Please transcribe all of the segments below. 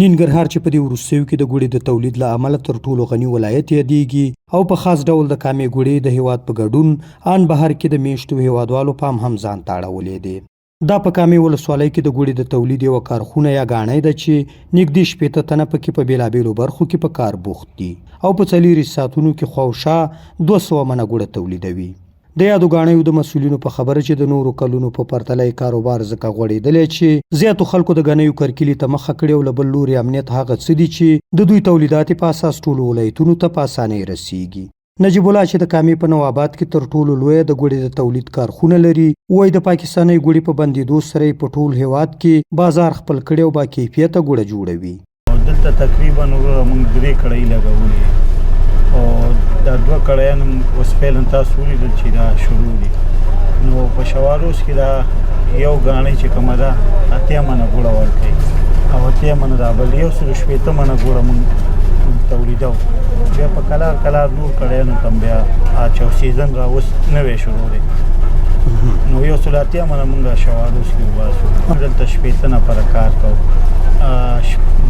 ننګرهار چې په دې وروستیو کې د ګوړې د تولید له امله تر ټولو غني ولایت یادیږي او په خاص ډول د کامې ګوړې د هیواد په ګډون آن بهر کې د میشتو هیوادوالو پام هم ځان ته اړولی دی. دا په کامې ولسوالۍ کې د ګوړې د تولید یوه کارخونه یا ګاڼۍ ده چې نږدې 80 تنه پکې په بېلابېلو برخو کې په کار بوخت دي او په 40 ساعتونو کې خواوشا 200 منه ګوړه تولیدوي. د یادو ګاڼیو د مسؤلینو په خبره چې د نورو کلونو په پرتله یې کاروبار ځکه غوړېدلی چې زیاتو خلکو د ګنیو کرکیلې ته مخه کړې او له بل لورې امنیت هغه څه دي چې د دوی تولیدات په اساس ټولو ولایتونو ته په اسانۍ رسیږي. نجیب الله چې د کامې په نواباد کې تر ټولو لویه د ګوړې د تولید کارخونه لري وایي د پاکستاني ګوړې په بندېدو سره په ټول هیواد کې بازار خپل کړی او با کیفیته ګوړه جوړوي. دلته تقریبا موږ 3 کړۍ لګولې او دا 2 کړیان اوس فعلا تاسو ولیدل چې دا شروع دي. نو په شواروس کې دا یو ګاڼۍ چې کومه ده 80 منه ګوړه ورکوي او 80 منه دا بل 160 منه ګوړه موږ تولیدو. بیا په کلار نور کړیانو ته بیا چې سیزن را اوس نوې شروع دی نو 180 منه موږ شواروس کې وباسو. دلته 80 نفره کار کوو،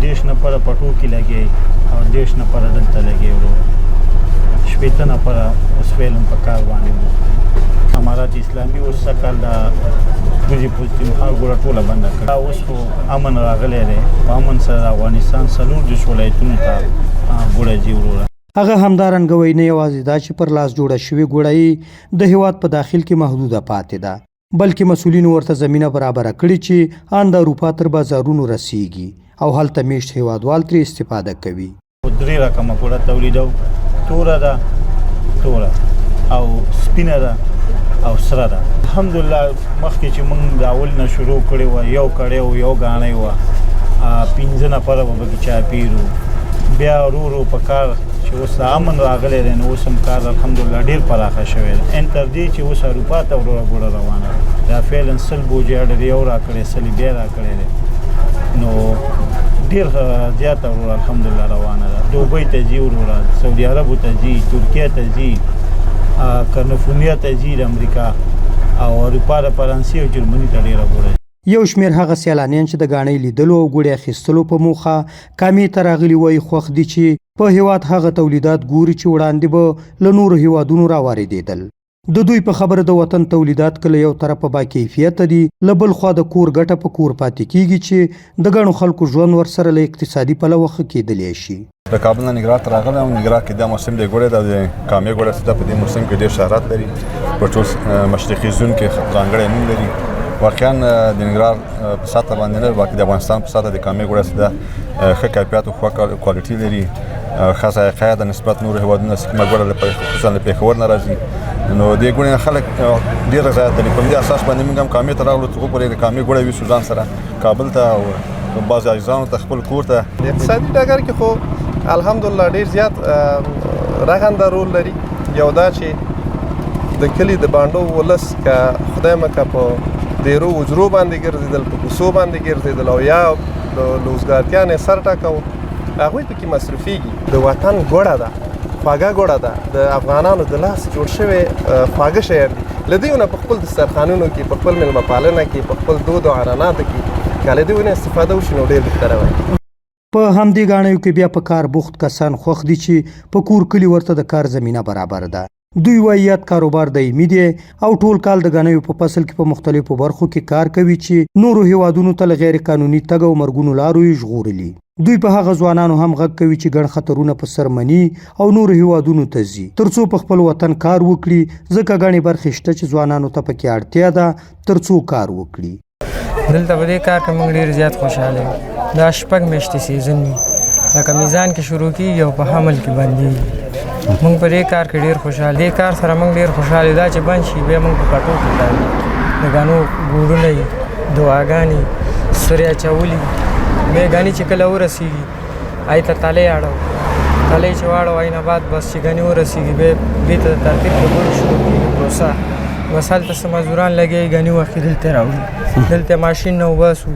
10 نفره پټو کې لګي او 10 نفره دلته لګي ورو 80 نفره اوس فعلا په کار باندې امارات اسلامي اوس سکل د دوی پوزیشن ګوره ټوله بنده کړه. اوس خو امن راغلی دی، په امن سره افغانستان 40 ولایتونو ته ګوړه ځي وروره. هغه همدارنګه وایي نه یوازې دا چې پر لاس جوړه شوې ګوړه یې د هیواد په داخل کې محدوده پاتې ده بلکې مسؤلینو ورته زمینه برابره کړې چې ان د اروپا تر بازارونو رسیږي او هلته میشت هیوادوال ترې استفاده کوي. 3 رقمه ګوړه تولیدو، توره ده، توره او سپینه ده او سره ده. الحمدلله مخکې چې موږ د اول نه شروع کړی وه یو کړی و یو ګاڼۍ وه 15 نفره به پکې چاپېرو. بیا ورو په کار چې اوس امن راغلی دی نو اوس هم کار الحمدلله ډېر پراخه شوی دی ان تر دې چې اوس اروپا ته وروره ګوړه روانه ده. دا فعلا 100 بوجې اډر یو راکړی 100 بیا راکړی دی نو ډېر زیاته وروره الحمدلله روانه ده. دوبۍ ته ځي وروره، سعودي عربو ته ځي، ترکیه ته ځي، کلیفورنیا ته ځي، د امریکا او اروپا د فرانسې او جرمني ته ډېره ګوړه. یو شمېر هغه سیلانیان چې د ګاڼۍ لیدلو او ګوړې اخیستلو په موخه کامې ته راغلي وایي خوښ دي چې په هیواد هغه تولیدات ګوري چې وړاندې به له نورو هیوادونو راواردېدل. د دوی په خبره د وطن تولیدات کله یو طرفه با کیفیته دي، له بل خوا د کور ګټه په کور پاتې کیږي چې د ګڼو خلکو ژوند ورسره له اقتصادي پلوه ښه کېدلی شي. د کابل نه ننګرهار ته راغلی یم. ننګرهار کې دا موسم دی ګوړې د کامې ګوړه چې په دې موسم کې ډېر شهرت لري، په ټول مشرقي زون کې ځانګړی نوم لري. واقعا د ننګرهار په سطحه باندې نه بلکې د افغانستان په سطحه د کامې ګوړه چې ښه کیفیت او ښه کوالټي لري، ښه ذایقه د نسبت نورو هېوادونو نه سیمه ګوړه خصوصا له پېښور نه راځي. نو دې ګوړې خلک ډېر رضایت لري. په دې اساس باندې موږ هم کامې ته راغلو تر پورې د کامې ګوړه ویسو ځان سره کابل ته او بعضې عزیزانو ته خپل کور ته. د اقتصادي ډګر کې خو الحمدلله ډېر زیات رغنده رول لري. یو دا چې د کلي د بانډو ولس که خدای مکه په ډېرو اجرو باندې ګرځېدل، په کوڅو باندې ګرځېدل او یا د لوزګارتیان یې سر ټکاو، هغوی پکې مصرفېږي. د وطن ګوړه ده، خواږه ګوړه ده، د افغانانو د لاس جوړ شوی خواږه شیان دي. له دې نه په خپل دسترخوانونو کې، په خپل میلمه پالنه کې، په خپل دود او عنعناتو کې که له دې نه استفاده وشي نو ډېر بهتره وي. په همدې ګاڼیو کې بیا په کار بوخت کسان خوښ دي چې په کور کلي ورته د کار زمینه برابر ده. دوی وایي یاد کاروبار دایمي دی او ټول کال د ګاڼیو په فصل کې په مختلفو برخو کې کار کوي چې نورو هیوادونو ته له غیر قانوني تګ او مرګونو لارو یې ژغورلي. دوی په هغه ځوانانو هم غږ کوي چې ګڼ خطرونه په سر مني او نورو هیوادونو ته ځي ترڅو په خپل وطن کار وکړي، ځکه ګڼې برخې شته چې ځوانانو ته پکې اړتیا ده ترڅو کار وکړي. دلته په دې کار کې موږ ډېر زیات خوشحاله یو. دا 6 میاشتې سیزن وي، لکه میزان کې شروع کېږي او په حمل کې بندېږي. موږ په دې کار کې ډېر خوشحاله. دې کار سره موږ ډېر خوشحاله دا چې بند شي بیا موږ په کټو کې کار د ګانو ګوړونه یي، دعاګانې سرې اچولي، بیا ګانې چې کله ورسېږي هغې ته تلې اړوو، تلې چې واړو هغې نه بعد بس چې ګانې ورسېږي بیا دې ته د ترتیب د ګوړې شروع کېږي پروسه. بس هلته څه مزدوران لګوي، ګانې واخلي دلته راوړي، دلته ماشین نه وباسو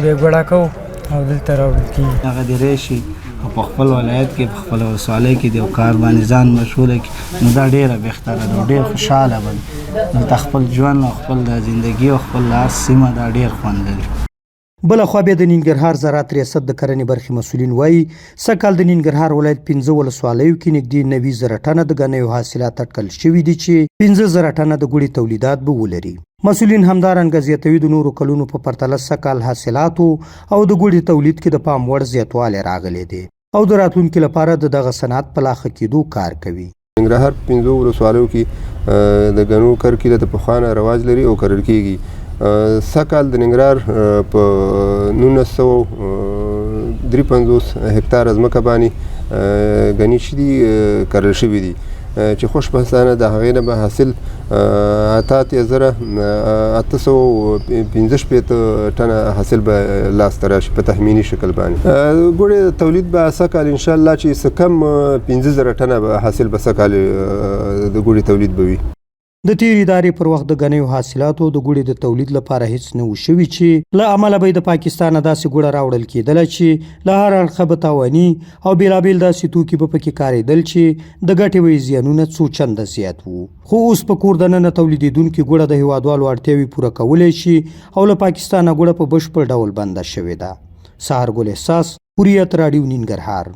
بیا ګوړه کوو او دلته راوړل کېږي. هغه دې راشي او په خپل ولایت کې په خپل ولسوالۍ کې د یو کار باندې ځان مشغوله کړي نو دا ډېره بهتره ده او ډېر خوشحاله به دلته خپل ژوند او خپل د زندګي او خپل هر سیمه دا ډېر خوند لري. بلخوا بیا د ننګرهار زراعت ریاست د کرنې برخې مسؤلین وایي سږکال د ننګرهار ولایت 15 ولسوالیو کې نږدې 90,000 ټنه د غنیو حاصلات اټکل شوي دي چې 15,000 ټنه د ګوړې تولیدات به ولري. مسؤلین همدارنګه زیاتوي د نورو کلونو په پرتله سږکال حاصلاتو او د ګوړې تولید کې د پام وړ زیاتوالی راغلی دی او د راتلونکي لپاره د دغه صنعت په لا ښه کېدو کار کوي. ننګرهار 15 ولسوالیو کې د غنو کرکیله د پخوانه رواج لري او کرل کېږي. سږکال د ننګرهار په 1953 هکتاره ځمکه باندې غني چې دي کرل شوي دي چې خوشبختانه د هغې نه به حاصل 8,815 ټنه حاصل به لاسته راشي په تخمیني شکل باندې. ګوړې تولید به سږکال انشاءالله چې څه کم 15,000 ټنه به حاصل به سږکال د ګوړې تولید به وي. د تیرې ادارې پر وخت د غنیو حاصلاتو د ګوړې د تولید لپاره هیڅ نه و شوي چې له امله به د پاکستان داسې ګوړه راوړل کېدله چې له هر اړخه به تاواني او بېلابېل داسې توکي به پکې کارېدل چې د ګټې وی زیانونه څو چنده زیات وو. خو اوس په کور دننه تولیدېدونکې ګوړه د هیوادوالو اړتیاوې پوره کولی شي او له پاکستانه ګوړه په بشپړ ډول بنده شوې ده. سهار ګل احساس، هوریت راډیو ننګرهار.